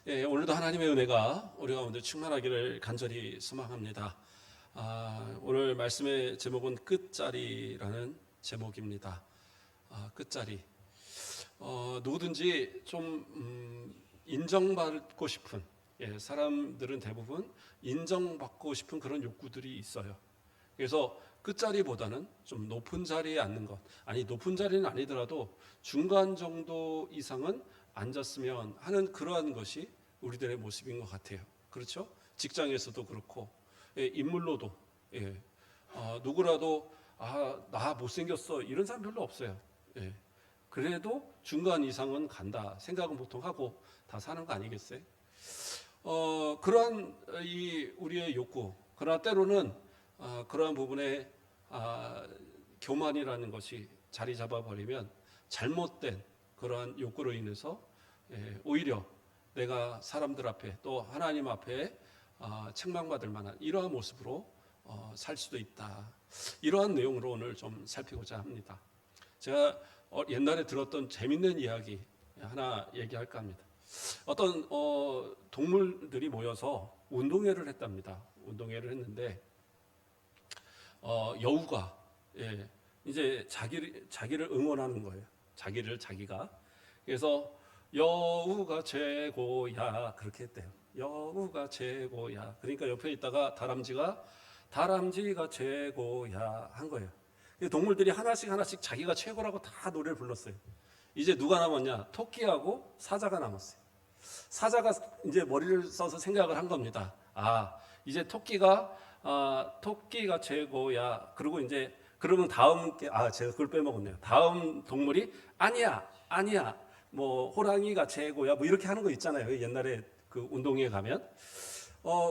예, 오늘도 하나님의 은혜가 우리 가운데 충만하기를 간절히 소망합니다. 오늘 말씀의 제목은 끝자리라는 제목입니다. 끝자리. 누구든지 좀 인정받고 싶은, 사람들은 대부분 인정받고 싶은 그런 욕구들이 있어요. 그래서 끝자리보다는 좀 높은 자리에 앉는 것, 아니 높은 자리는 아니더라도 중간 정도 이상은 앉았으면 하는 그러한 것이 우리들의 모습인 것 같아요. 그렇죠? 직장에서도 그렇고, 인물로도, 누구라도 나 못생겼어 이런 사람 별로 없어요. 그래도 중간 이상은 간다 생각은 보통 하고 다 사는 거 아니겠어요? 그러한 우리의 욕구, 그러나 때로는 그러한 부분에 교만이라는 것이 자리 잡아버리면 잘못된 그러한 욕구로 인해서 오히려 내가 사람들 앞에 또 하나님 앞에 책망받을 만한 이러한 모습으로 살 수도 있다. 이러한 내용으로 오늘 좀 살피고자 합니다. 제가 옛날에 들었던 재밌는 이야기 하나 얘기할까 합니다. 어떤 동물들이 모여서 운동회를 했답니다. 운동회를 했는데 여우가 이제 자기를 응원하는 거예요. 자기가. 그래서 여우가 최고야 그렇게 했대요. 여우가 최고야. 그러니까 옆에 있다가 다람쥐가 최고야 한 거예요. 동물들이 하나씩 자기가 최고라고 다 노래를 불렀어요. 이제 누가 남았냐? 토끼하고 사자가 남았어요. 사자가 이제 머리를 써서 생각을 한 겁니다. 이제 토끼가 최고야. 그리고 이제 그러면 다음 게 제가 그걸 빼먹었네요. 다음 동물이 아니야. 뭐 호랑이가 최고야. 뭐 이렇게 하는 거 있잖아요. 옛날에 그 운동회에 가면.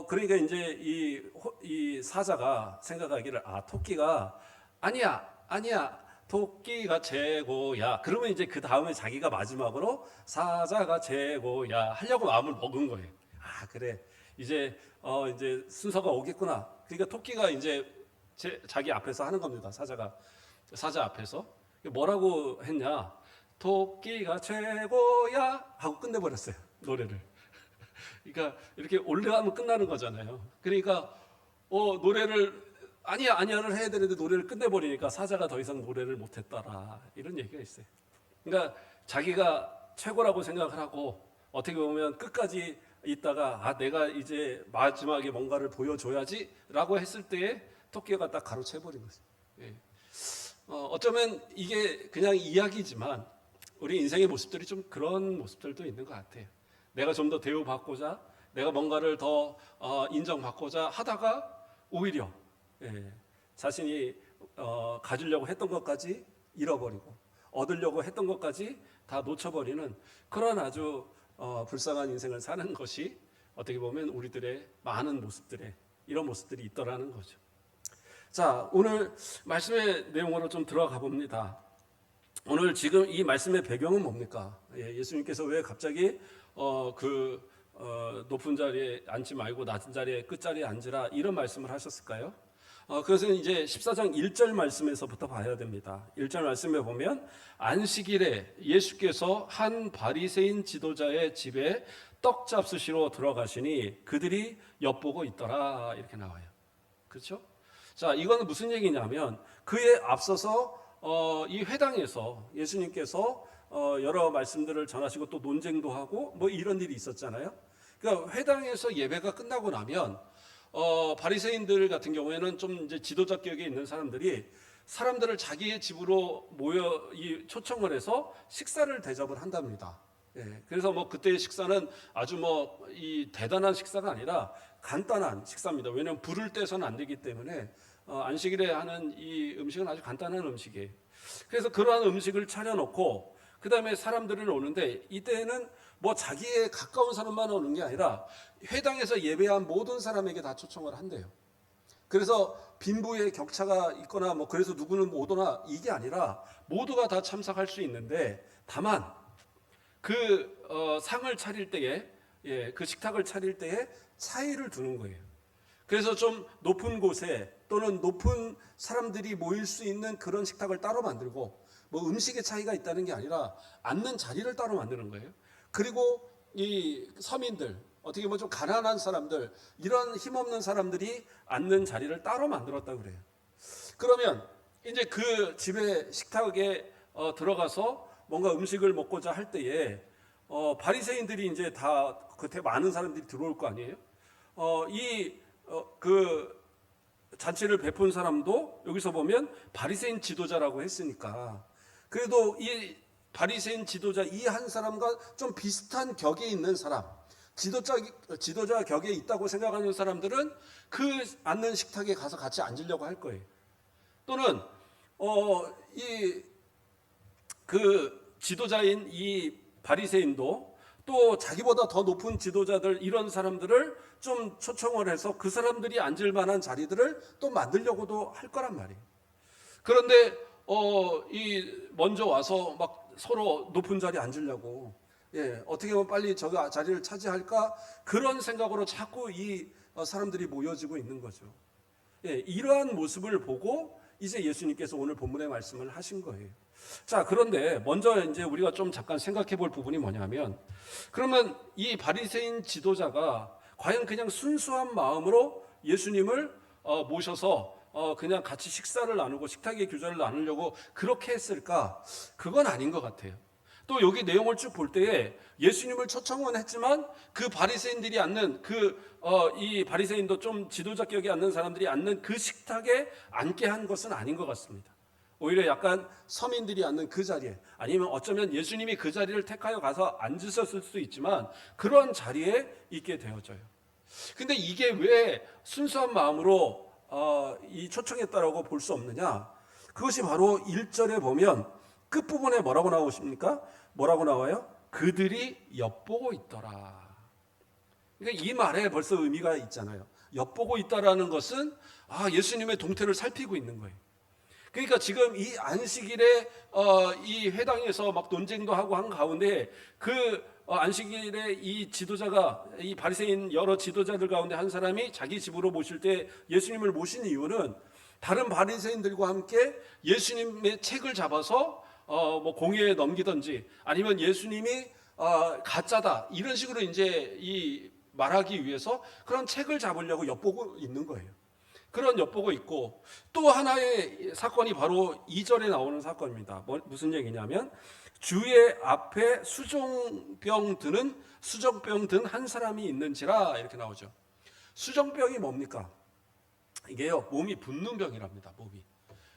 그러니까 이제 이 사자가 생각하기를 토끼가 아니야. 토끼가 최고야. 그러면 이제 그 다음에 자기가 마지막으로 사자가 최고야 하려고 마음을 먹은 거예요. 그래. 이제 순서가 오겠구나. 그러니까 토끼가 이제 자기 앞에서 하는 겁니다. 사자 앞에서 뭐라고 했냐? 토끼가 최고야 하고 끝내버렸어요. 노래를. 그러니까 이렇게 올라가면 끝나는 거잖아요. 그러니까 노래를 아니야를 해야 되는데 노래를 끝내버리니까 사자가 더 이상 노래를 못했더라 이런 얘기가 있어요. 그러니까 자기가 최고라고 생각을 하고 어떻게 보면 끝까지 있다가 내가 이제 마지막에 뭔가를 보여줘야지라고 했을 때에 토끼가 딱 가로채버린 거죠. 어쩌면 이게 그냥 이야기지만 우리 인생의 모습들이 좀 그런 모습들도 있는 것 같아요. 내가 좀 더 대우받고자, 내가 뭔가를 더 인정받고자 하다가 오히려 자신이 가지려고 했던 것까지 잃어버리고 얻으려고 했던 것까지 다 놓쳐버리는 그런 아주 불쌍한 인생을 사는 것이 어떻게 보면 우리들의 많은 모습들에 이런 모습들이 있더라는 거죠. 자, 오늘 말씀의 내용으로 좀 들어가 봅니다. 오늘 지금 이 말씀의 배경은 뭡니까? 예수님께서 왜 갑자기 높은 자리에 앉지 말고 낮은 자리에 끝자리에 앉으라 이런 말씀을 하셨을까요? 그래서 이제 14장 1절 말씀에서부터 봐야 됩니다. 1절 말씀에 보면 안식일에 예수께서 한 바리새인 지도자의 집에 떡 잡수시러 들어가시니 그들이 엿보고 있더라 이렇게 나와요. 그렇죠? 자, 이건 무슨 얘기냐면 그에 앞서서 이 회당에서 예수님께서 여러 말씀들을 전하시고 또 논쟁도 하고 뭐 이런 일이 있었잖아요. 그러니까 회당에서 예배가 끝나고 나면 바리새인들 같은 경우에는 좀 이제 지도자격에 있는 사람들을 자기의 집으로 초청을 해서 식사를 대접을 한답니다. 그래서 뭐 그때의 식사는 아주 이 대단한 식사가 아니라 간단한 식사입니다. 왜냐하면 불을 떼서는 안 되기 때문에 안식일에 하는 이 음식은 아주 간단한 음식이에요. 그래서 그러한 음식을 차려놓고 그 다음에 사람들을 오는데 이때는 뭐 자기의 가까운 사람만 오는 게 아니라 회당에서 예배한 모든 사람에게 다 초청을 한대요. 그래서 빈부의 격차가 있거나 뭐 그래서 누구는 못 오나 이게 아니라 모두가 다 참석할 수 있는데 다만 상을 차릴 때에 그 식탁을 차릴 때에 차이를 두는 거예요. 그래서 좀 높은 곳에 또는 높은 사람들이 모일 수 있는 그런 식탁을 따로 만들고 뭐 음식의 차이가 있다는 게 아니라 앉는 자리를 따로 만드는 거예요. 그리고 이 서민들, 어떻게 보면 좀 가난한 사람들, 이런 힘없는 사람들이 앉는 자리를 따로 만들었다고 그래요. 그러면 이제 그 집에 식탁에 들어가서 뭔가 음식을 먹고자 할 때에 바리새인들이 이제 다 그때 많은 사람들이 들어올 거 아니에요? 그 잔치를 베푼 사람도 여기서 보면 바리새인 지도자라고 했으니까 그래도 이 바리새인 지도자 이 한 사람과 좀 비슷한 격에 있는 사람, 지도자 격에 있다고 생각하는 사람들은 그 앉는 식탁에 가서 같이 앉으려고 할 거예요. 또는 이 그 지도자인 이 바리새인도 또 자기보다 더 높은 지도자들 이런 사람들을 좀 초청을 해서 그 사람들이 앉을 만한 자리들을 또 만들려고도 할 거란 말이에요. 그런데 이 먼저 와서 막 서로 높은 자리에 앉으려고 어떻게 하면 빨리 저 자리를 차지할까 그런 생각으로 자꾸 이 사람들이 모여지고 있는 거죠. 이러한 모습을 보고 이제 예수님께서 오늘 본문의 말씀을 하신 거예요. 자, 그런데 먼저 이제 우리가 좀 잠깐 생각해 볼 부분이 뭐냐면, 그러면 이 바리새인 지도자가 과연 그냥 순수한 마음으로 예수님을 모셔서 그냥 같이 식사를 나누고 식탁의 교제를 나누려고 그렇게 했을까? 그건 아닌 것 같아요. 또 여기 내용을 쭉 볼 때에 예수님을 초청은 했지만 그 바리새인들이 앉는 이 바리새인도 좀 지도자격에 앉는 사람들이 앉는 그 식탁에 앉게 한 것은 아닌 것 같습니다. 오히려 약간 서민들이 앉는 그 자리에, 아니면 어쩌면 예수님이 그 자리를 택하여 가서 앉으셨을 수도 있지만 그런 자리에 있게 되어져요. 근데 이게 왜 순수한 마음으로 이 초청했다라고 볼 수 없느냐? 그것이 바로 1절에 보면 끝부분에 뭐라고 나오십니까? 뭐라고 나와요? 그들이 엿보고 있더라. 그러니까 이 말에 벌써 의미가 있잖아요. 엿보고 있다라는 것은 예수님의 동태를 살피고 있는 거예요. 그러니까 지금 이 안식일에 이 회당에서 막 논쟁도 하고 한 가운데 그 안식일에 이 지도자가 이 바리새인 여러 지도자들 가운데 한 사람이 자기 집으로 모실 때 예수님을 모신 이유는 다른 바리새인들과 함께 예수님의 책을 잡아서 뭐 공회에 넘기든지 아니면 예수님이 가짜다 이런 식으로 이제 이 말하기 위해서 그런 책을 잡으려고 엿보고 있는 거예요. 그런 엿보고 있고 또 하나의 사건이 바로 2절에 나오는 사건입니다. 무슨 얘기냐면 주의 앞에 수정병 든 한 사람이 있는지라 이렇게 나오죠. 수정병이 뭡니까? 이게요 몸이 붓는 병이랍니다. 몸이.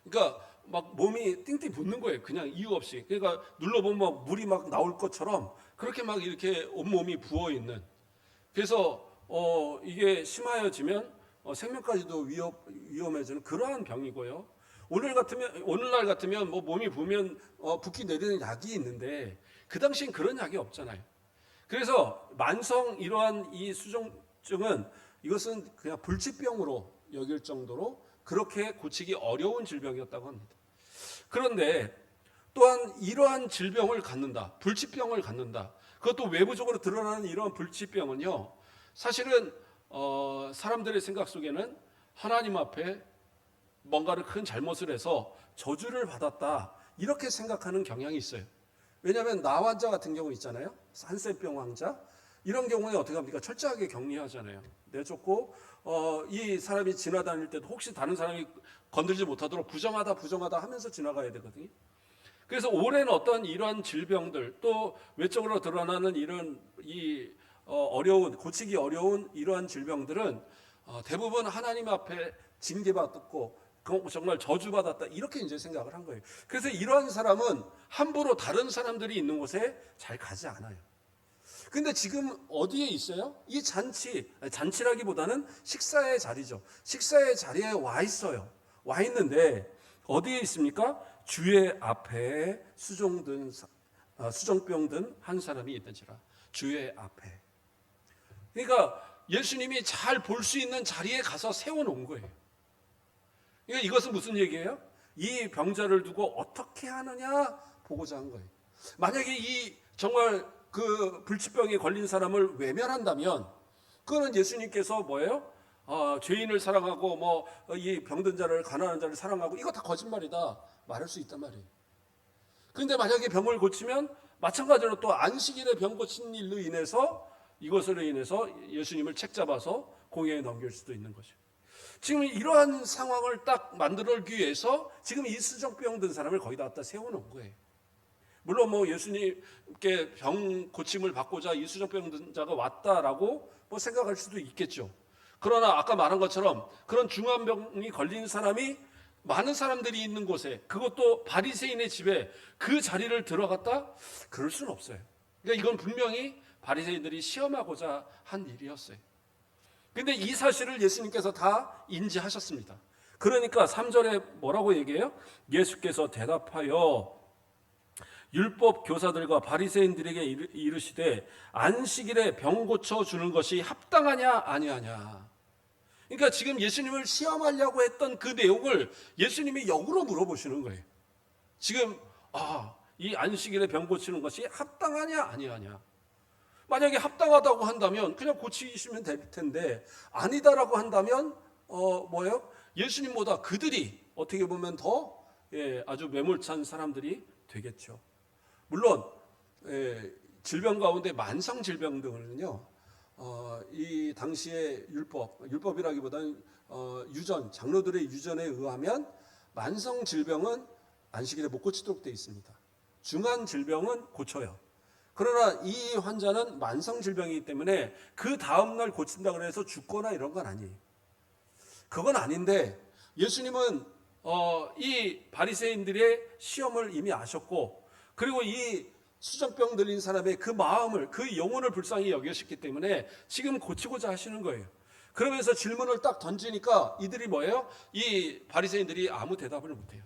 그러니까 막 몸이 띵띵 붓는 거예요. 그냥 이유 없이. 그러니까 눌러보면 막 물이 막 나올 것처럼 그렇게 막 이렇게 온몸이 부어 있는. 그래서 이게 심하여지면 생명까지도 위험해지는 그러한 병이고요. 오늘날 같으면 뭐 몸이 부으면 붓기 내리는 약이 있는데 그 당시엔 그런 약이 없잖아요. 그래서 만성 이러한 이 수정증은 이것은 그냥 불치병으로 여길 정도로 그렇게 고치기 어려운 질병이었다고 합니다. 그런데 또한 이러한 질병을 갖는다, 불치병을 갖는다. 그것도 외부적으로 드러나는 이러한 불치병은요, 사실은 사람들의 생각 속에는 하나님 앞에 뭔가를 큰 잘못을 해서 저주를 받았다 이렇게 생각하는 경향이 있어요. 왜냐하면 나 환자 같은 경우 있잖아요. 한센병 환자 이런 경우에 어떻게 합니까? 철저하게 격리하잖아요. 내쫓고 이 사람이 지나다닐 때도 혹시 다른 사람이 건들지 못하도록 부정하다 하면서 지나가야 되거든요. 그래서 오랜 어떤 이러한 질병들 또 외적으로 드러나는 이런 어려운 고치기 어려운 이러한 질병들은 대부분 하나님 앞에 징계받았고 정말 저주받았다 이렇게 이제 생각을 한 거예요. 그래서 이러한 사람은 함부로 다른 사람들이 있는 곳에 잘 가지 않아요. 근데 지금 어디에 있어요? 이 잔치라기보다는 식사의 자리죠. 식사의 자리에 와 있어요. 와 있는데 어디에 있습니까? 주의 앞에 수정병 든 한 사람이 있는지라. 주의 앞에. 그러니까 예수님이 잘 볼 수 있는 자리에 가서 세워놓은 거예요. 그러니까 이것은 무슨 얘기예요? 이 병자를 두고 어떻게 하느냐 보고자 한 거예요. 만약에 이 정말 그 불치병에 걸린 사람을 외면한다면 그거는 예수님께서 뭐예요? 죄인을 사랑하고 뭐 이 병든 자를 가난한 자를 사랑하고 이거 다 거짓말이다 말할 수 있단 말이에요. 그런데 만약에 병을 고치면 마찬가지로 또 안식일에 병 고친 일로 인해서 이것으로 인해서 예수님을 책잡아서 공회에 넘길 수도 있는 거죠. 지금 이러한 상황을 딱 만들기 위해서 지금 이수정병 든 사람을 거기다 갖다 세워놓은 거예요. 물론 뭐 예수님께 병 고침을 받고자 이수정병 든 자가 왔다라고 뭐 생각할 수도 있겠죠. 그러나 아까 말한 것처럼 그런 중한 병이 걸린 사람이 많은 사람들이 있는 곳에, 그것도 바리새인의 집에 그 자리를 들어갔다? 그럴 수는 없어요. 그러니까 이건 분명히 바리새인들이 시험하고자 한 일이었어요. 근데 이 사실을 예수님께서 다 인지하셨습니다. 그러니까 3절에 뭐라고 얘기해요? 예수께서 대답하여 율법 교사들과 바리새인들에게 이르시되 안식일에 병 고쳐 주는 것이 합당하냐 아니하냐. 그러니까 지금 예수님을 시험하려고 했던 그 내용을 예수님이 역으로 물어보시는 거예요. 지금 이 안식일에 병 고치는 것이 합당하냐 아니하냐. 만약에 합당하다고 한다면 그냥 고치시면 될 텐데, 아니다라고 한다면 뭐예요? 예수님보다 그들이 어떻게 보면 더 아주 매몰찬 사람들이 되겠죠. 물론 질병 가운데 만성 질병 등은요, 이 당시의 율법이라기보다는 유전, 장로들의 유전에 의하면 만성 질병은 안식일에 못 고치도록 되어 있습니다. 중한 질병은 고쳐요. 그러나 이 환자는 만성 질병이기 때문에 그 다음날 고친다고 해서 죽거나 이런 건 아니에요. 그건 아닌데 예수님은 이 바리새인들의 시험을 이미 아셨고, 그리고 이 수정병 들린 사람의 그 마음을, 그 영혼을 불쌍히 여기셨기 때문에 지금 고치고자 하시는 거예요. 그러면서 질문을 딱 던지니까 이들이 뭐예요? 이 바리새인들이 아무 대답을 못해요.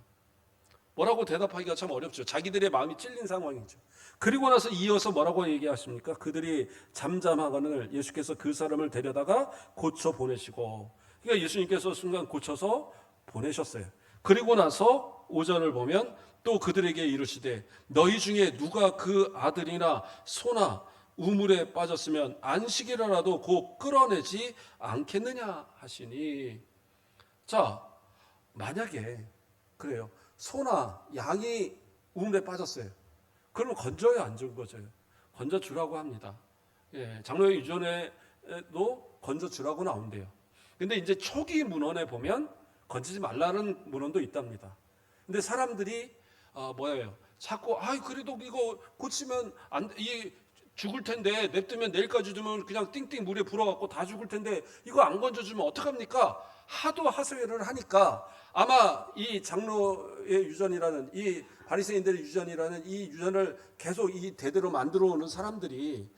뭐라고 대답하기가 참 어렵죠. 자기들의 마음이 찔린 상황이죠. 그리고 나서 이어서 뭐라고 얘기하십니까? 그들이 잠잠하거늘 예수께서 그 사람을 데려다가 고쳐 보내시고, 그러니까 예수님께서 순간 고쳐서 보내셨어요. 그리고 나서 5절을 보면 또 그들에게 이르시되 너희 중에 누가 그 아들이나 소나 우물에 빠졌으면 안식일이라도 곧 끌어내지 않겠느냐 하시니. 자, 만약에 그래요, 소나 양이 우물에 빠졌어요. 그러면 건져요, 안 건져요? 건져주라고 합니다. 장로의 유전에도 건져주라고 나온대요. 근데 이제 초기 문헌에 보면 건지지 말라는 문헌도 있답니다. 근데 사람들이 뭐예요? 자꾸 그래도 이거 고치면 죽을 텐데, 냅두면 내일까지 두면 그냥 띵띵 물에 불어갖고 다 죽을 텐데 이거 안 건져주면 어떡합니까? 하도 하소연을 하니까 아마 이 장로의 유전이라는, 이 바리새인들의 유전이라는 이 유전을 계속 이 대대로 만들어 오는 사람들이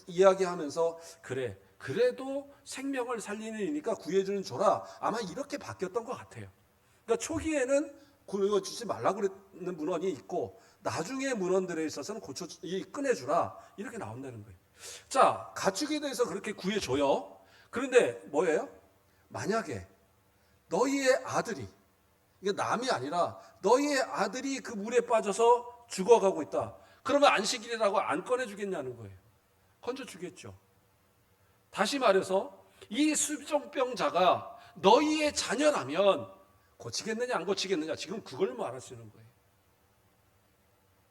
이야기하면서 그래, 그래도 생명을 살리는 이니까 구해주는 줘라, 아마 이렇게 바뀌었던 것 같아요. 그러니까 초기에는 구해주지 말라고 그랬는 문헌이 있고, 나중에 문헌들에 있어서는 꺼내주라 이렇게 나온다는 거예요. 자, 가축에 대해서 그렇게 구해줘요. 그런데 뭐예요? 만약에 너희의 아들이, 이게 남이 아니라 너희의 아들이 그 물에 빠져서 죽어가고 있다. 그러면 안식일이라고 안 꺼내주겠냐는 거예요. 건져주겠죠. 다시 말해서 이 수정병자가 너희의 자녀라면 고치겠느냐 안 고치겠느냐, 지금 그걸 말하시는 거예요.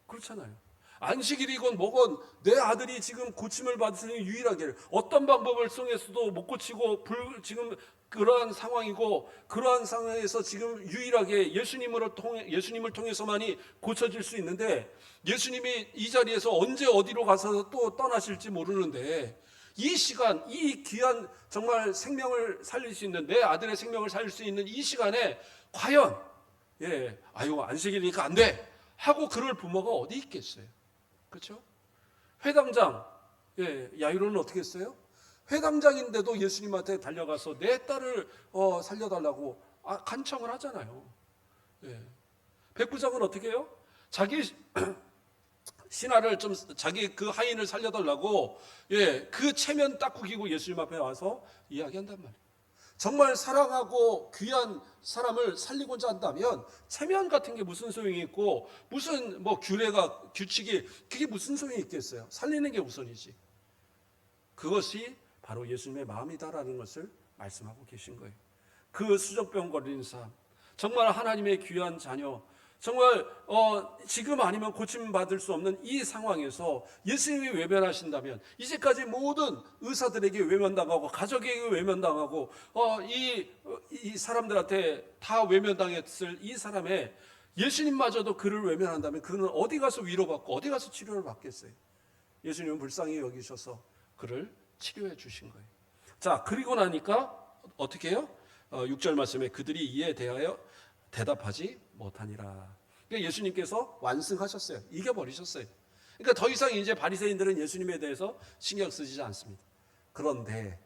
그렇잖아요. 안식일이건 뭐건 내 아들이 지금 고침을 받으니 유일하게 어떤 방법을 통해서도 못 고치고 지금 그러한 상황이고, 그러한 상황에서 지금 유일하게 예수님을 통해서만이 고쳐질 수 있는데, 예수님이 이 자리에서 언제 어디로 가서 또 떠나실지 모르는데, 이 시간, 이 귀한 정말 생명을 살릴 수 있는, 내 아들의 생명을 살릴 수 있는 이 시간에 과연 안식일이니까 안 돼 하고 그럴 부모가 어디 있겠어요? 그렇죠? 회당장 야이로는 어떻게 했어요? 회당장인데도 예수님한테 달려가서 내 딸을 살려달라고 간청을 하잖아요. 백부장은 어떻게 해요? 자기 신하를 좀, 자기 그 하인을 살려달라고 그 체면 딱 구기고 예수님 앞에 와서 이야기한단 말이에요. 정말 사랑하고 귀한 사람을 살리고자 한다면 체면 같은 게 무슨 소용이 있고, 무슨 규칙이, 그게 무슨 소용이 있겠어요? 살리는 게 우선이지. 그것이 바로 예수님의 마음이다라는 것을 말씀하고 계신 거예요. 그 수정병 걸린 사람, 정말 하나님의 귀한 자녀, 정말 지금 아니면 고침받을 수 없는 이 상황에서 예수님이 외면하신다면 이제까지 모든 의사들에게 외면당하고 가족에게 외면당하고 이 사람들한테 다 외면당했을 이 사람의 예수님마저도 그를 외면한다면 그는 어디 가서 위로받고 어디 가서 치료를 받겠어요? 예수님은 불쌍히 여기셔서 그를 치료해 주신 거예요. 자, 그리고 나니까 어떻게 해요? 6절 말씀에 그들이 이에 대하여 대답하지 못하니라. 그러니까 예수님께서 완승하셨어요. 이겨버리셨어요. 그러니까 더 이상 이제 바리새인들은 예수님에 대해서 신경 쓰지 않습니다. 그런데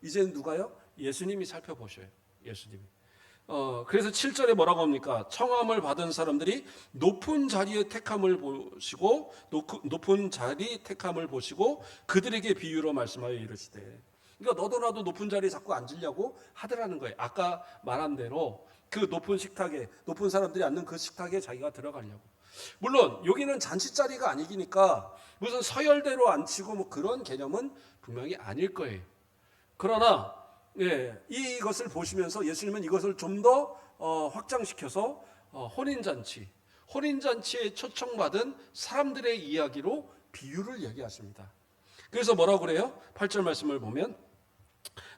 이제는 누가요? 예수님이 살펴보셔요. 예수님이. 그래서 7절에 뭐라고 합니까? 청함을 받은 사람들이 높은 자리의 택함을 보시고 높은 자리 택함을 보시고 그들에게 비유로 말씀하여 이르시되, 그러니까 너도 나도 높은 자리에 자꾸 앉으려고 하더라는 거예요. 아까 말한 대로 그 높은 식탁에, 높은 사람들이 앉는 그 식탁에 자기가 들어가려고. 물론 여기는 잔치 자리가 아니니까 무슨 서열대로 앉히고 뭐 그런 개념은 분명히 아닐 거예요. 그러나 이것을 보시면서 예수님은 이것을 좀 더 확장시켜서 혼인잔치에 초청받은 사람들의 이야기로 비유를 얘기하십니다. 그래서 뭐라고 그래요? 8절 말씀을 보면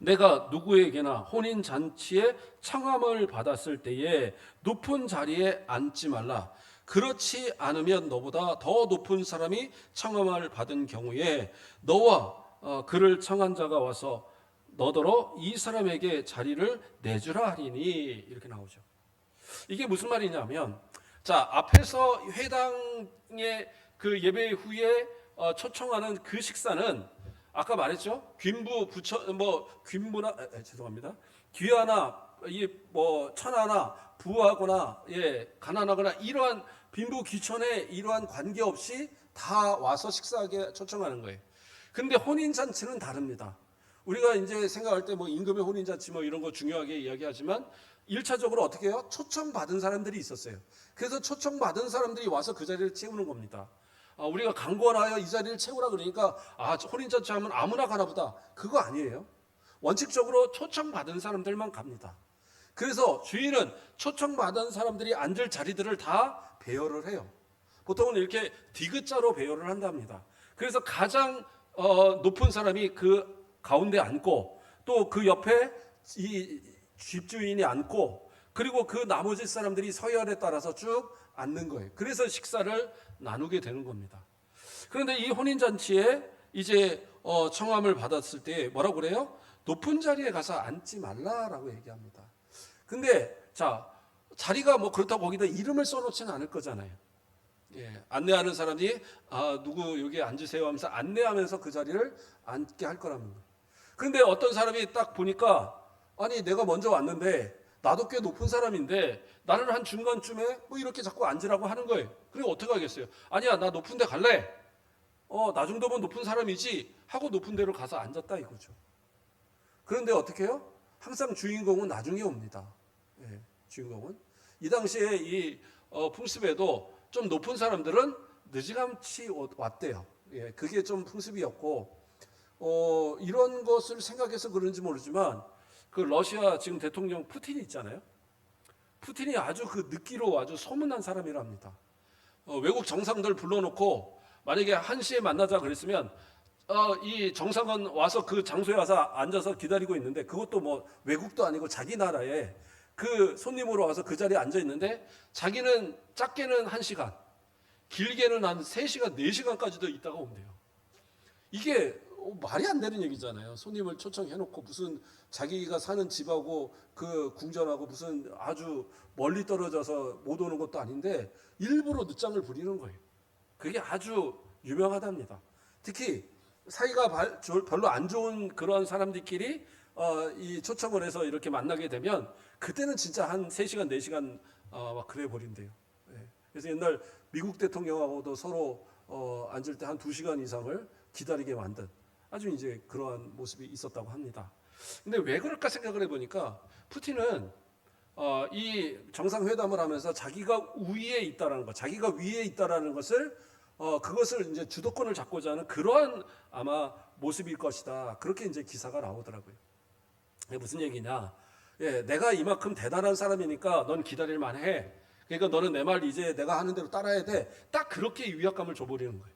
내가 누구에게나 혼인잔치에 청함을 받았을 때에 높은 자리에 앉지 말라. 그렇지 않으면 너보다 더 높은 사람이 청함을 받은 경우에 너와 그를 청한 자가 와서 너더러 이 사람에게 자리를 내주라 하리니, 이렇게 나오죠. 이게 무슨 말이냐면, 자, 앞에서 회당의 그 예배 후에 초청하는 그 식사는 아까 말했죠. 귀하나 천하나 부하거나 가난하거나 이러한 빈부 귀천에 이러한 관계없이 다 와서 식사하게 초청하는 거예요. 근데 혼인잔치는 다릅니다. 우리가 이제 생각할 때 임금의 혼인잔치 이런 거 중요하게 이야기하지만 1차적으로 어떻게 해요? 초청받은 사람들이 있었어요. 그래서 초청받은 사람들이 와서 그 자리를 채우는 겁니다. 우리가 강권하여 이 자리를 채우라 그러니까 혼인잔치 하면 아무나 가나 보다. 그거 아니에요. 원칙적으로 초청받은 사람들만 갑니다. 그래서 주인은 초청받은 사람들이 앉을 자리들을 다 배열을 해요. 보통은 이렇게 디귿자로 배열을 한답니다. 그래서 가장 높은 사람이 그 가운데 앉고 또 그 옆에 이 집주인이 앉고 그리고 그 나머지 사람들이 서열에 따라서 쭉 앉는 거예요. 그래서 식사를 나누게 되는 겁니다. 그런데 이 혼인잔치에 이제 청함을 받았을 때 뭐라고 그래요? 높은 자리에 가서 앉지 말라라고 얘기합니다. 근데 자, 자리가 그렇다고 거기다 이름을 써놓지는 않을 거잖아요. 안내하는 사람이 누구 여기 앉으세요 하면서 안내하면서 그 자리를 앉게 할 거라는 거예요. 그런데 어떤 사람이 딱 보니까 아니 내가 먼저 왔는데 나도 꽤 높은 사람인데 나를 한 중간쯤에 이렇게 자꾸 앉으라고 하는 거예요. 그리고 어떻게 하겠어요? 아니야, 나 높은 데 갈래. 나 정도면 높은 사람이지 하고 높은 데로 가서 앉았다 이거죠. 그런데 어떻게 해요? 항상 주인공은 나중에 옵니다. 주인공은 이 당시에 이 풍습에도 좀 높은 사람들은 늦지감치 왔대요. 그게 좀 풍습이었고 이런 것을 생각해서 그런지 모르지만 그 러시아 지금 대통령 푸틴이 있잖아요. 푸틴이 아주 그 늦기로 아주 소문난 사람이랍니다. 외국 정상들 불러놓고 만약에 1시에 만나자 그랬으면 이 정상은 와서 그 장소에 와서 앉아서 기다리고 있는데 그것도 외국도 아니고 자기 나라에 그 손님으로 와서 그 자리에 앉아 있는데 자기는 작게는 1시간, 길게는 한 3시간, 4시간까지도 있다가 온대요. 이게 말이 안 되는 얘기잖아요. 손님을 초청해놓고 무슨 자기가 사는 집하고 그 궁전하고 무슨 아주 멀리 떨어져서 못 오는 것도 아닌데 일부러 늦장을 부리는 거예요. 그게 아주 유명하답니다. 특히 사이가 별로 안 좋은 그런 사람들끼리 이 초청을 해서 이렇게 만나게 되면 그때는 진짜 한 3시간, 4시간 막 그래 버린대요. 그래서 옛날 미국 대통령하고도 서로 앉을 때 한 2시간 이상을 기다리게 만든 아주 이제 그러한 모습이 있었다고 합니다. 근데 왜 그럴까 생각을 해보니까 푸틴은 이 정상회담을 하면서 자기가 우위에 있다라는 것, 자기가 위에 있다라는 것을 그것을 이제 주도권을 잡고자 하는 그러한 아마 모습일 것이다. 그렇게 이제 기사가 나오더라고요. 이게 무슨 얘기냐? 내가 이만큼 대단한 사람이니까 넌 기다릴 만해. 그러니까 너는 내 말 이제 내가 하는 대로 따라야 돼. 딱 그렇게 위압감을 줘버리는 거예요.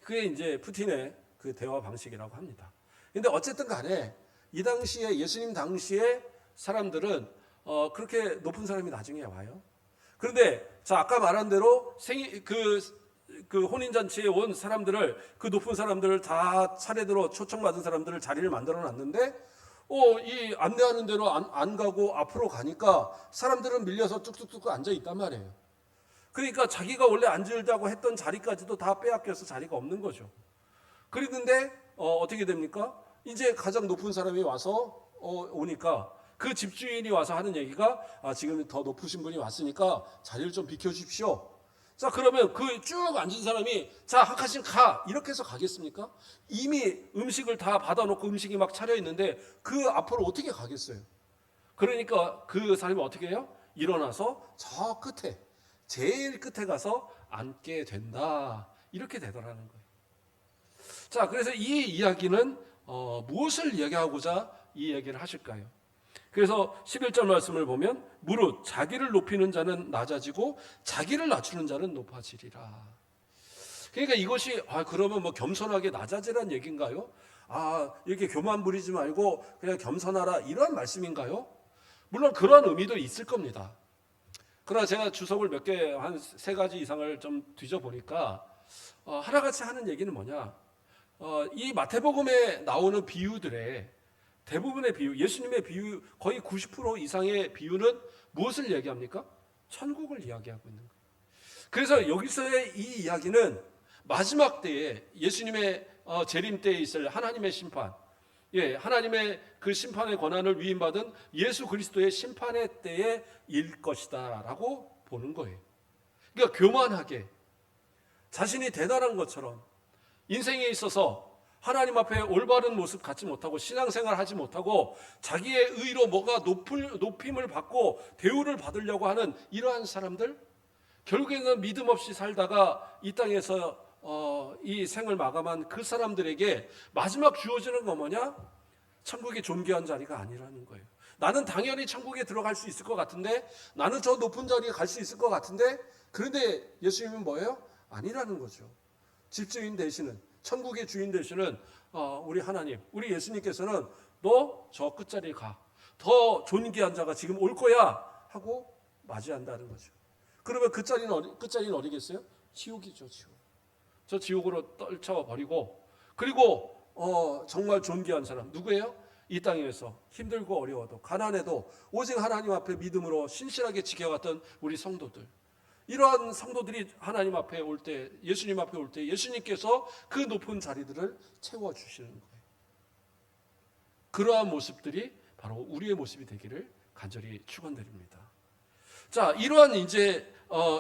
그게 이제 푸틴의 그 대화 방식이라고 합니다. 근데 어쨌든 간에 이 당시에 예수님 당시에 사람들은 그렇게 높은 사람이 나중에 와요. 그런데 자 아까 말한 대로 그 혼인잔치에 온 사람들을 그 높은 사람들을 다 차례대로 초청받은 사람들을 자리를 만들어 놨는데 이 안내하는 대로 안 가고 앞으로 가니까 사람들은 밀려서 뚝뚝뚝 앉아 있단 말이에요. 그러니까 자기가 원래 앉으려고 했던 자리까지도 다 빼앗겨서 자리가 없는 거죠. 그랬는데 어떻게 됩니까? 이제 가장 높은 사람이 와서 오니까 그 집주인이 와서 하는 얘기가 지금 더 높으신 분이 왔으니까 자리를 좀 비켜주십시오. 자 그러면 그 쭉 앉은 사람이 자 한 칸씩 가 이렇게 해서 가겠습니까? 이미 음식을 다 받아놓고 음식이 막 차려 있는데 그 앞으로 어떻게 가겠어요? 그러니까 그 사람이 어떻게 해요? 일어나서 저 끝에 제일 끝에 가서 앉게 된다 이렇게 되더라는 거예요. 자 그래서 이 이야기는 무엇을 이야기하고자 이 얘기를 하실까요? 그래서 11절 말씀을 보면 무릇 자기를 높이는 자는 낮아지고 자기를 낮추는 자는 높아지리라. 그러니까 이것이 그러면 뭐 겸손하게 낮아지란 얘기인가요? 이렇게 교만 부리지 말고 그냥 겸손하라 이런 말씀인가요? 물론 그런 의미도 있을 겁니다. 그러나 제가 주석을 몇 개 한 3가지 이상을 좀 뒤져보니까 하나같이 하는 얘기는 뭐냐? 이 마태복음에 나오는 비유들의 대부분의 비유, 예수님의 비유 거의 90% 이상의 비유는 무엇을 얘기합니까? 천국을 이야기하고 있는 거예요. 그래서 여기서의 이 이야기는 마지막 때에 예수님의 재림 때에 있을 하나님의 심판, 하나님의 그 심판의 권한을 위임받은 예수 그리스도의 심판의 때에 일 것이다라고 보는 거예요. 그러니까 교만하게 자신이 대단한 것처럼 인생에 있어서 하나님 앞에 올바른 모습 갖지 못하고 신앙생활 하지 못하고 자기의 의로 뭐가 높임을 받고 대우를 받으려고 하는 이러한 사람들, 결국에는 믿음 없이 살다가 이 땅에서 이 생을 마감한 그 사람들에게 마지막 주어지는 거 뭐냐? 천국의 존귀한 자리가 아니라는 거예요. 나는 당연히 천국에 들어갈 수 있을 것 같은데, 나는 저 높은 자리에 갈 수 있을 것 같은데, 그런데 예수님은 뭐예요? 아니라는 거죠. 집주인 되시는, 천국의 주인 되시는 우리 하나님, 우리 예수님께서는 너 저 끝자리에 가. 더 존귀한 자가 지금 올 거야 하고 맞이한다는 거죠. 그러면 끝자리는 어디겠어요? 지옥이죠, 지옥. 저 지옥으로 떨쳐버리고, 그리고 정말 존귀한 사람 누구예요? 이 땅에서 힘들고 어려워도 가난해도 오직 하나님 앞에 믿음으로 신실하게 지켜갔던 우리 성도들, 이러한 성도들이 하나님 앞에 올 때, 예수님 앞에 올 때 예수님께서 그 높은 자리들을 채워주시는 거예요. 그러한 모습들이 바로 우리의 모습이 되기를 간절히 축원드립니다. 자, 이러한 이제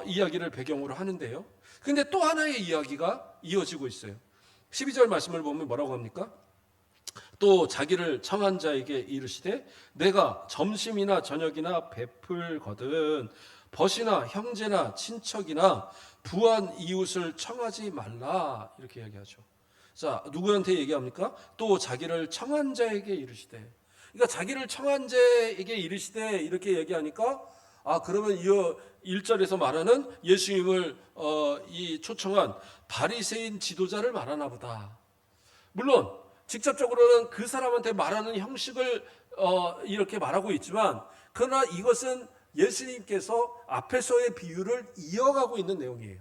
이야기를 배경으로 하는데요. 근데 또 하나의 이야기가 이어지고 있어요. 12절 말씀을 보면 뭐라고 합니까? 또 자기를 청한 자에게 이르시되 내가 점심이나 저녁이나 베풀거든 벗이나 형제나 친척이나 부한 이웃을 청하지 말라 이렇게 이야기하죠. 자, 누구한테 얘기합니까? 또 자기를 청한 자에게 이르시되. 그러니까 자기를 청한 자에게 이르시되 이렇게 얘기하니까 그러면 이 1절에서 말하는 예수님을 이 초청한 바리새인 지도자를 말하나 보다. 물론 직접적으로는 그 사람한테 말하는 형식을 이렇게 말하고 있지만, 그러나 이것은 예수님께서 앞에서의 비유를 이어가고 있는 내용이에요.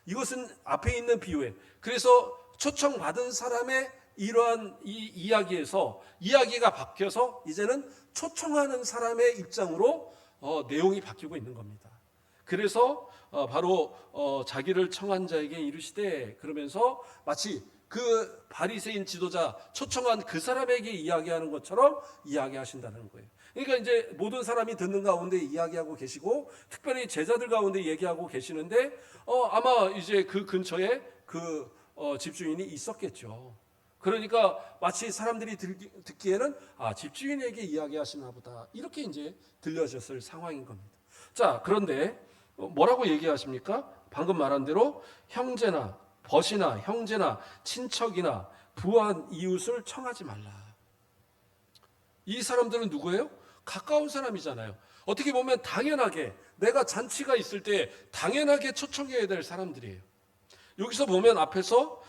이것은 앞에 있는 비유에, 그래서 초청받은 사람의 이러한 이 이야기에서 이야기가 바뀌어서 이제는 초청하는 사람의 입장으로 내용이 바뀌고 있는 겁니다. 그래서 바로 자기를 청한 자에게 이르시되, 그러면서 마치 그 바리새인 지도자 초청한 그 사람에게 이야기하는 것처럼 이야기하신다는 거예요. 그러니까 이제 모든 사람이 듣는 가운데 이야기하고 계시고, 특별히 제자들 가운데 얘기하고 계시는데 아마 이제 그 근처에 그 집주인이 있었겠죠. 그러니까 마치 사람들이 듣기에는 집주인에게 이야기하시나 보다 이렇게 이제 들려졌을 상황인 겁니다. 자, 그런데 뭐라고 얘기하십니까? 방금 말한 대로 형제나 벗이나 형제나 친척이나 부한 이웃을 청하지 말라. 이 사람들은 누구예요? 가까운 사람이잖아요. 어떻게 보면 당연하게 내가 잔치가 있을 때 당연하게 초청해야 될 사람들이에요. 여기서 보면 앞에서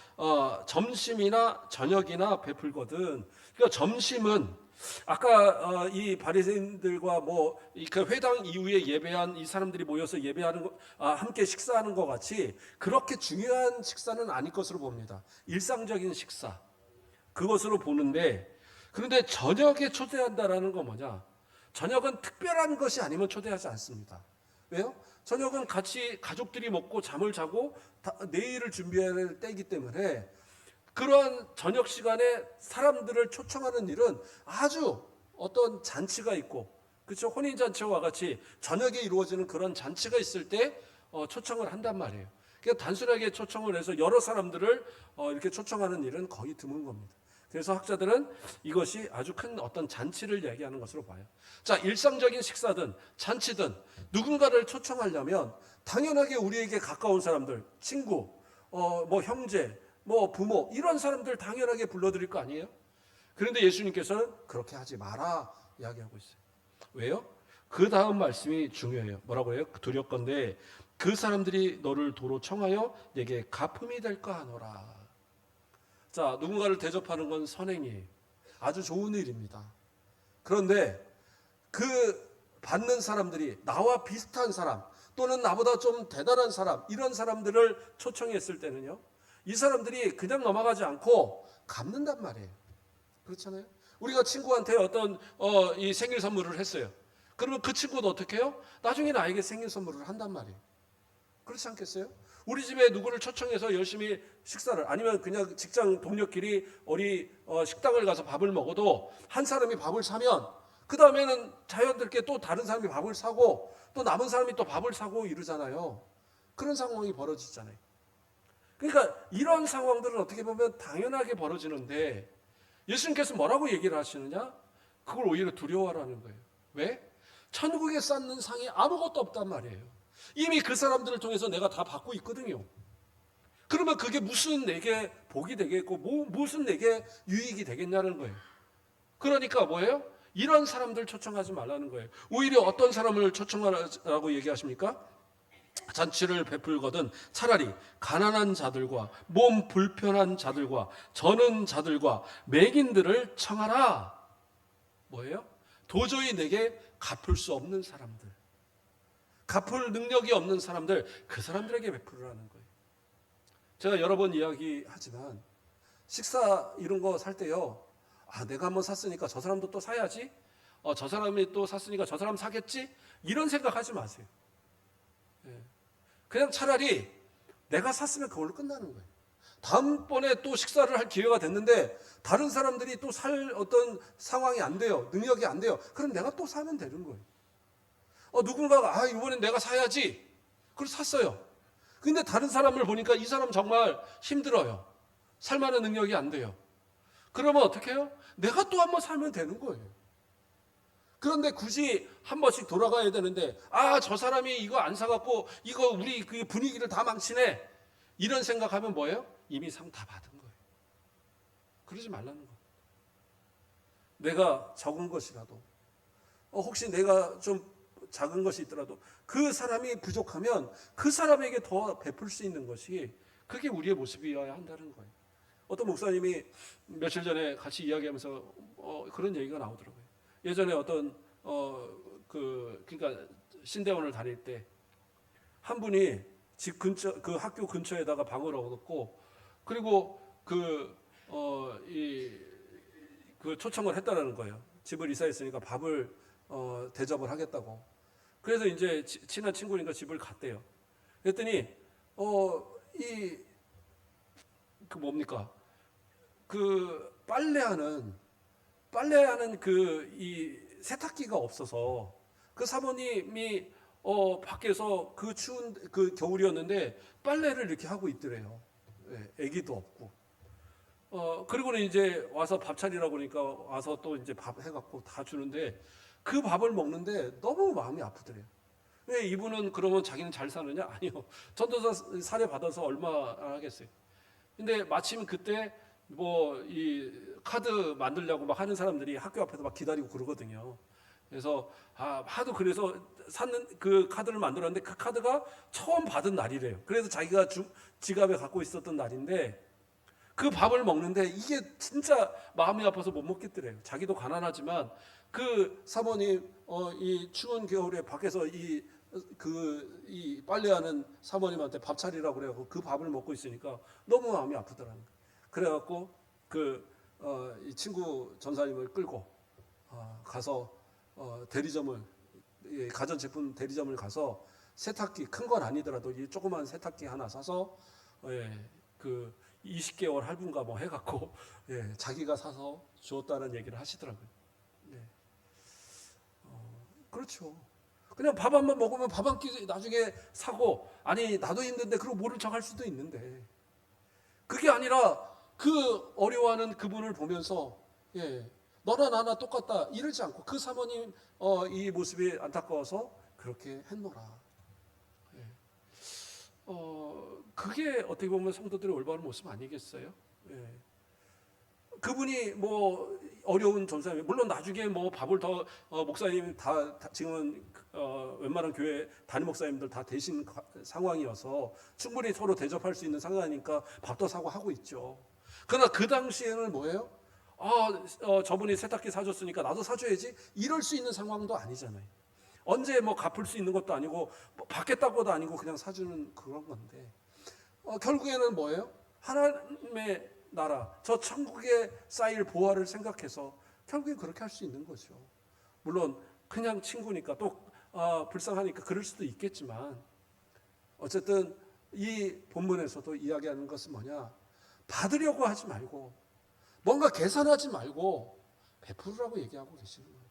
점심이나 저녁이나 베풀거든. 그러니까 점심은 아까 이 바리새인들과 그 회당 이후에 예배한 이 사람들이 모여서 예배하는 함께 식사하는 것 같이 그렇게 중요한 식사는 아닐 것으로 봅니다. 일상적인 식사 그것으로 보는데, 그런데 저녁에 초대한다라는 건 뭐냐? 저녁은 특별한 것이 아니면 초대하지 않습니다. 왜요? 저녁은 같이 가족들이 먹고 잠을 자고 내일을 준비할 때이기 때문에 그러한 저녁 시간에 사람들을 초청하는 일은 아주 어떤 잔치가 있고, 그렇죠? 혼인 잔치와 같이 저녁에 이루어지는 그런 잔치가 있을 때 초청을 한단 말이에요. 그러니까 단순하게 초청을 해서 여러 사람들을 이렇게 초청하는 일은 거의 드문 겁니다. 그래서 학자들은 이것이 아주 큰 어떤 잔치를 얘기하는 것으로 봐요. 자, 일상적인 식사든 잔치든 누군가를 초청하려면 당연하게 우리에게 가까운 사람들, 친구, 형제, 부모 이런 사람들 당연하게 불러드릴 거 아니에요? 그런데 예수님께서는 그렇게 하지 마라 이야기하고 있어요. 왜요? 그 다음 말씀이 중요해요. 뭐라고 해요? 두렵건대 그 사람들이 너를 도로 청하여 내게 가품이 될까 하노라. 자, 누군가를 대접하는 건 선행이에요. 아주 좋은 일입니다. 그런데 그 받는 사람들이 나와 비슷한 사람 또는 나보다 좀 대단한 사람, 이런 사람들을 초청했을 때는요, 이 사람들이 그냥 넘어가지 않고 갚는단 말이에요. 그렇잖아요. 우리가 친구한테 어떤 이 생일 선물을 했어요. 그러면 그 친구도 어떻게 해요? 나중에 나에게 생일 선물을 한단 말이에요. 그렇지 않겠어요? 우리 집에 누구를 초청해서 열심히 식사를, 아니면 그냥 직장 동료끼리 어디 식당을 가서 밥을 먹어도 한 사람이 밥을 사면 그 다음에는 자연스럽게 또 다른 사람이 밥을 사고 또 남은 사람이 또 밥을 사고 이러잖아요. 그런 상황이 벌어지잖아요. 그러니까 이런 상황들은 어떻게 보면 당연하게 벌어지는데 예수님께서 뭐라고 얘기를 하시느냐? 그걸 오히려 두려워하라는 거예요. 왜? 천국에 쌓는 상이 아무것도 없단 말이에요. 이미 그 사람들을 통해서 내가 다 받고 있거든요. 그러면 그게 무슨 내게 복이 되겠고 무슨 내게 유익이 되겠냐는 거예요. 그러니까 뭐예요? 이런 사람들 초청하지 말라는 거예요. 오히려 어떤 사람을 초청하라고 얘기하십니까? 잔치를 베풀거든 차라리 가난한 자들과 몸 불편한 자들과 저는 자들과 맹인들을 청하라. 뭐예요? 도저히 내게 갚을 수 없는 사람들, 갚을 능력이 없는 사람들, 그 사람들에게 베풀으라는 거예요. 제가 여러 번 이야기하지만 식사 이런 거 살 때요, 내가 한번 샀으니까 저 사람도 또 사야지, 저 사람이 또 샀으니까 저 사람 사겠지, 이런 생각하지 마세요. 그냥 차라리 내가 샀으면 그걸로 끝나는 거예요. 다음번에 또 식사를 할 기회가 됐는데 다른 사람들이 또 살 어떤 상황이 안 돼요, 능력이 안 돼요, 그럼 내가 또 사면 되는 거예요. 누군가가 이번엔 내가 사야지, 그래서 샀어요. 근데 다른 사람을 보니까 이 사람 정말 힘들어요, 살만한 능력이 안 돼요. 그러면 어떻게 해요? 내가 또 한 번 살면 되는 거예요. 그런데 굳이 한 번씩 돌아가야 되는데 저 사람이 이거 안 사갖고 이거 우리 그 분위기를 다 망치네, 이런 생각하면 뭐예요? 이미 상 다 받은 거예요. 그러지 말라는 거예요. 내가 적은 것이라도 혹시 내가 좀 작은 것이 있더라도 그 사람이 부족하면 그 사람에게 더 베풀 수 있는 것이, 그게 우리의 모습이어야 한다는 거예요. 어떤 목사님이 며칠 전에 같이 이야기하면서 그런 얘기가 나오더라고요. 예전에 어떤 그러니까 신대원을 다닐 때 한 분이 집 근처 그 학교 근처에다가 방을 얻었고, 그리고 그 초청을 했다라는 거예요. 집을 이사했으니까 밥을 대접을 하겠다고. 그래서 이제 친한 친구니까 집을 갔대요. 그랬더니 그 빨래하는 이 세탁기가 없어서 그 사모님이 밖에서 그 추운 그 겨울이었는데 빨래를 이렇게 하고 있더래요. 아기도 없고. 그리고는 이제 와서 밥 차리라고 그러니까 와서 또 이제 밥 해갖고 다 주는데 그 밥을 먹는데 너무 마음이 아프더래요. 왜 이분은 그러면 자기는 잘 사느냐? 아니요. 전도사 사례 받아서 얼마 하겠어요. 근데 마침 그때 이 카드 만들려고 막 하는 사람들이 학교 앞에서 막 기다리고 그러거든요. 그래서 하도 그래서 샀는 그 카드를 만들었는데 그 카드가 처음 받은 날이래요. 그래서 자기가 지갑에 갖고 있었던 날인데 그 밥을 먹는데 이게 진짜 마음이 아파서 못 먹겠더래요. 자기도 가난하지만 그 사모님 이 추운 겨울에 밖에서 이 빨래하는 사모님한테 밥 차리라고 그래갖고 그 밥을 먹고 있으니까 너무 마음이 아프더라는 거예요. 그래갖고 이 친구 전사님을 끌고 가서 대리점을 가전제품 대리점을 가서 세탁기 큰 건 아니더라도 이 조그만 세탁기 하나 사서 그 20개월 할부인가 뭐 해갖고 자기가 사서 주었다는 얘기를 하시더라고요. 그렇죠. 그냥 밥 한 번 먹으면 밥 한 끼 나중에 사고 아니 나도 힘든데 그러고 모른 척할 수도 있는데 그게 아니라 그 어려워하는 그분을 보면서 너나 나나 똑같다 이러지 않고 그 사모님 이 모습이 안타까워서 그렇게 했노라. 그게 어떻게 보면 성도들의 올바른 모습 아니겠어요? 그분이 뭐 어려운 전사님 물론 나중에 뭐 밥을 더 목사님 다 지금은 웬만한 교회 담임 목사님들 다 되신 상황이어서 충분히 서로 대접할 수 있는 상황이니까 밥도 사고 하고 있죠. 그러나 그 당시에는 뭐예요? 저분이 세탁기 사줬으니까 나도 사줘야지 이럴 수 있는 상황도 아니잖아요. 언제 뭐 갚을 수 있는 것도 아니고 뭐 받겠다고도 아니고 그냥 사주는 그런 건데 결국에는 뭐예요? 하나님의 나라 저 천국에 쌓일 보화를 생각해서 결국엔 그렇게 할 수 있는 거죠. 물론 그냥 친구니까 또 불쌍하니까 그럴 수도 있겠지만 어쨌든 이 본문에서도 이야기하는 것은 뭐냐? 받으려고 하지 말고 뭔가 계산하지 말고 베풀으라고 얘기하고 계시는 거예요.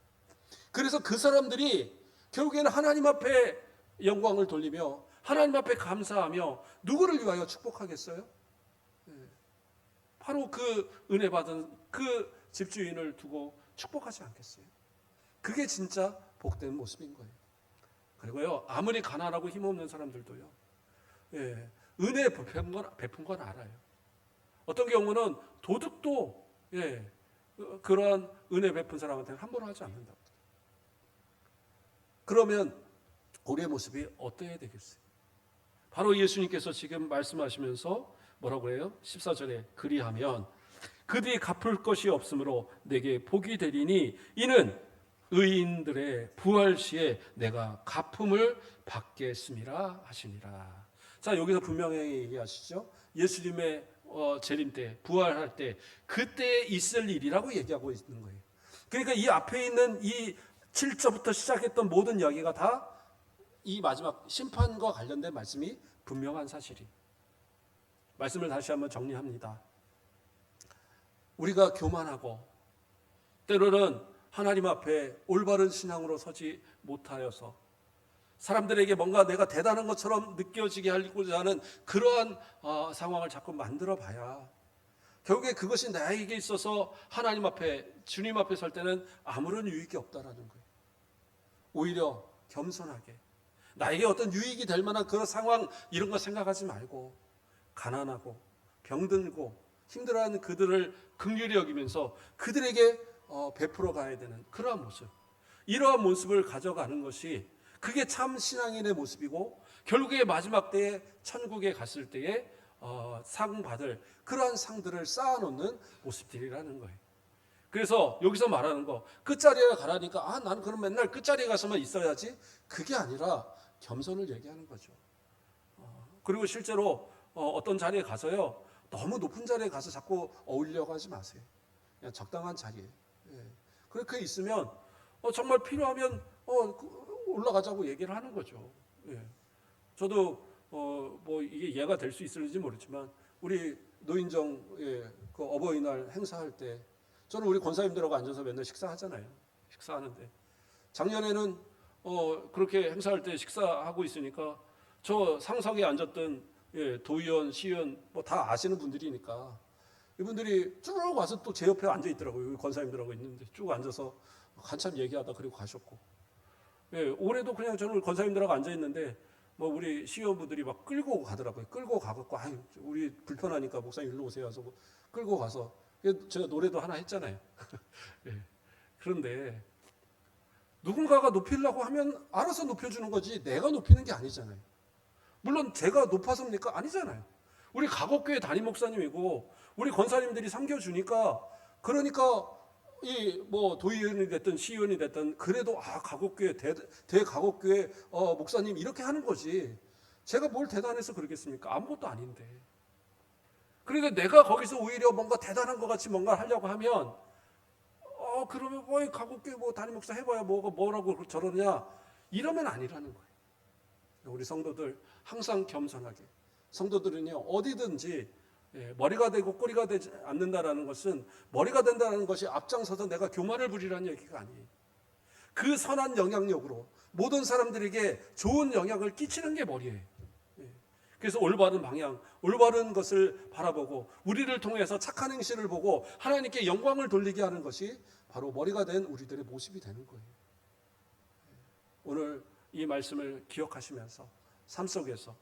그래서 그 사람들이 결국에는 하나님 앞에 영광을 돌리며 하나님 앞에 감사하며 누구를 위하여 축복하겠어요? 바로 그 은혜 받은 그 집주인을 두고 축복하지 않겠어요? 그게 진짜 복된 모습인 거예요. 그리고요 아무리 가난하고 힘없는 사람들도요 은혜 베푼 건 알아요. 어떤 경우는 도둑도 그러한 은혜 베푼 사람한테는 함부로 하지 않는다. 그러면 우리의 모습이 어때야 되겠어요? 바로 예수님께서 지금 말씀하시면서 뭐라고 해요? 14절에 그리하면 그들이 갚을 것이 없으므로 내게 복이 되리니 이는 의인들의 부활 시에 내가 갚음을 받겠음이라 하시니라. 자 여기서 분명히 얘기하시죠. 예수님의 재림 때 부활할 때 그때 있을 일이라고 얘기하고 있는 거예요. 그러니까 이 앞에 있는 이 7절부터 시작했던 모든 이야기가 다 이 마지막 심판과 관련된 말씀이 분명한 사실이. 말씀을 다시 한번 정리합니다. 우리가 교만하고 때로는 하나님 앞에 올바른 신앙으로 서지 못하여서 사람들에게 뭔가 내가 대단한 것처럼 느껴지게 하고자 하는 그러한 상황을 자꾸 만들어 봐야 결국에 그것이 나에게 있어서 하나님 앞에 주님 앞에 설 때는 아무런 유익이 없다라는 거예요. 오히려 겸손하게 나에게 어떤 유익이 될 만한 그런 상황 이런 거 생각하지 말고 가난하고 병들고 힘들어하는 그들을 긍휼히 여기면서 그들에게 베풀어 가야 되는 그러한 모습, 이러한 모습을 가져가는 것이 그게 참 신앙인의 모습이고 결국에 마지막 때에 천국에 갔을 때에 상 받을 그러한 상들을 쌓아놓는 모습들이라는 거예요. 그래서 여기서 말하는 거 끝자리에 가라니까 나는 그럼 맨날 끝자리에 가서만 있어야지 그게 아니라 겸손을 얘기하는 거죠. 그리고 실제로 어떤 자리에 가서요 너무 높은 자리에 가서 자꾸 어울리려고 하지 마세요. 그냥 적당한 자리에 그렇게 있으면 정말 필요하면 올라가자고 얘기를 하는 거죠. 저도 뭐 이게 이해가 될 수 있을지 모르지만 우리 노인정 그 어버이날 행사할 때 저는 우리 권사님들하고 앉아서 맨날 식사하잖아요. 식사하는데 작년에는 그렇게 행사할 때 식사하고 있으니까 저 상석에 앉았던 도의원, 시의원 뭐 다 아시는 분들이니까 이분들이 쭉 와서 또 제 옆에 앉아 있더라고요. 권사님들하고 있는데 쭉 앉아서 한참 얘기하다 그리고 가셨고 올해도 그냥 저는 권사님들하고 앉아 있는데 뭐 우리 시의원분들이 막 끌고 가더라고요. 끌고 가갖고 우리 불편하니까 목사님 일로 오세요 해서 끌고 가서 제가 노래도 하나 했잖아요. 그런데 누군가가 높이려고 하면 알아서 높여주는 거지 내가 높이는 게 아니잖아요. 물론 제가 높아서입니까? 아니잖아요. 우리 가곡교회 담임 목사님이고 우리 권사님들이 섬겨주니까, 그러니까 이 뭐 도의원이 됐든 시의원이 됐든 그래도 가곡교회 대가곡교회 목사님 이렇게 하는 거지, 제가 뭘 대단해서 그러겠습니까? 아무것도 아닌데. 그러니까 내가 거기서 오히려 뭔가 대단한 것 같이 뭔가 하려고 하면 그러면 가곡교회 뭐 담임 목사 해봐야 뭐라고 저러냐, 이러면 아니라는 거예요. 우리 성도들 항상 겸손하게, 성도들은요 어디든지 머리가 되고 꼬리가 되지 않는다라는 것은, 머리가 된다는 것이 앞장서서 내가 교만을 부리라는 얘기가 아니에요. 그 선한 영향력으로 모든 사람들에게 좋은 영향을 끼치는 게 머리예요. 그래서 올바른 방향, 올바른 것을 바라보고 우리를 통해서 착한 행실을 보고 하나님께 영광을 돌리게 하는 것이 바로 머리가 된 우리들의 모습이 되는 거예요. 오늘 이 말씀을 기억하시면서 삶 속에서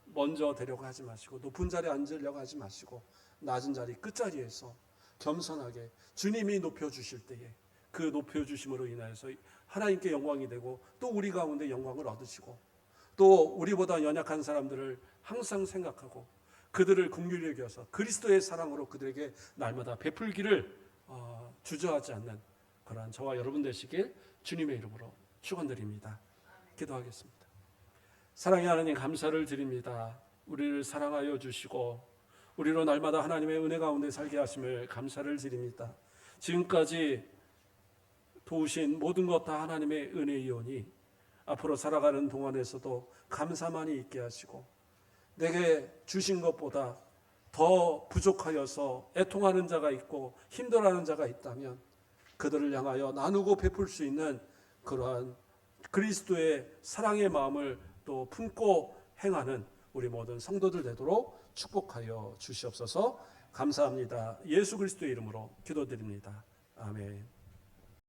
먼저 되려고 하지 마시고, 높은 자리에 앉으려고 하지 마시고, 낮은 자리 끝자리에서 겸손하게 주님이 높여주실 때에 그 높여주심으로 인하여서 하나님께 영광이 되고, 또 우리 가운데 영광을 얻으시고, 또 우리보다 연약한 사람들을 항상 생각하고 그들을 긍휼히 여겨서 그리스도의 사랑으로 그들에게 날마다 베풀기를 주저하지 않는 그러한 저와 여러분 되시길 주님의 이름으로 축원드립니다. 기도하겠습니다. 사랑의 하나님, 감사를 드립니다. 우리를 사랑하여 주시고 우리로 날마다 하나님의 은혜 가운데 살게 하심을 감사를 드립니다. 지금까지 도우신 모든 것 다 하나님의 은혜이오니 앞으로 살아가는 동안에서도 감사만이 있게 하시고, 내게 주신 것보다 더 부족하여서 애통하는 자가 있고 힘들어하는 자가 있다면 그들을 향하여 나누고 베풀 수 있는 그러한 그리스도의 사랑의 마음을 또 품고 행하는 우리 모든 성도들 되도록 축복하여 주시옵소서. 감사합니다. 예수 그리스도의 이름으로 기도드립니다. 아멘.